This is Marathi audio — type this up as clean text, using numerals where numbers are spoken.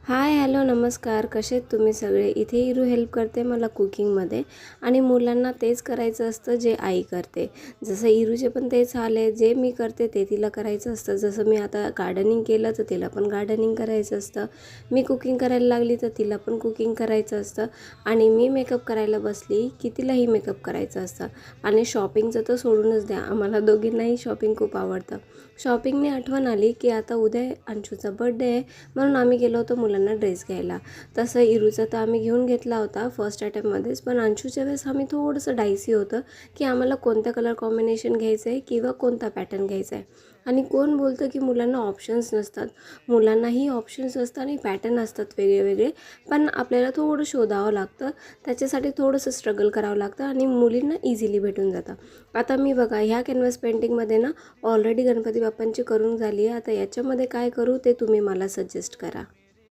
हाय हॅलो नमस्कार, कसे आहेत तुम्ही सगळे. इथे इरू हेल्प करते मला कुकिंगमध्ये आणि मुलांना तेच करायचं असतं जे आई करते. जसं इरूचे पण तेच हाल आहे, जे मी करते ते तिला करायचं असतं. जसं मी आता गार्डनिंग केलं तर तिला पण गार्डनिंग करायचं असतं, मी कुकिंग करायला लागली तर तिला पण कुकिंग करायचं असतं आणि मी मेकअप करायला बसली की तिलाही मेकअप करायचं असतं. आणि शॉपिंगचं तर सोडूनच द्या, आम्हाला दोघींनाही शॉपिंग खूप आवडतं. शॉपिंगने आठवण आली की आता उद्या अंशूचा बर्थडे आहे, म्हणून आम्ही गेलो होतो मुलांना ड्रेस घ्यायला. तसं इरूचा तर आम्ही घेऊन घेतला होता फर्स्ट अटेम्प्टमध्येच, पण अंशूच्या वेळेस आम्ही थोडंसं डायसी होतं की आम्हाला कोणत्या कलर कॉम्बिनेशन घ्यायचं आहे किंवा कोणता पॅटर्न घ्यायचा आहे. आणि कोण बोलतं की मुलांना ऑप्शन्स नसतात. मुलांनाही ऑप्शन्स असतात आणि पॅटर्न असतात वेगळे वेगळे, पण आपल्याला थोडं शोधावं लागतं, त्याच्यासाठी थोडंसं स्ट्रगल करावं लागतं आणि मुलींना इझिली भेटून जातं. आता मी बघा ह्या कॅनव्हास पेंटिंगमध्ये ना ऑलरेडी गणपती बाप्पांची करून झाली आहे. आता याच्यामध्ये काय करू ते तुम्ही मला सजेस्ट करा.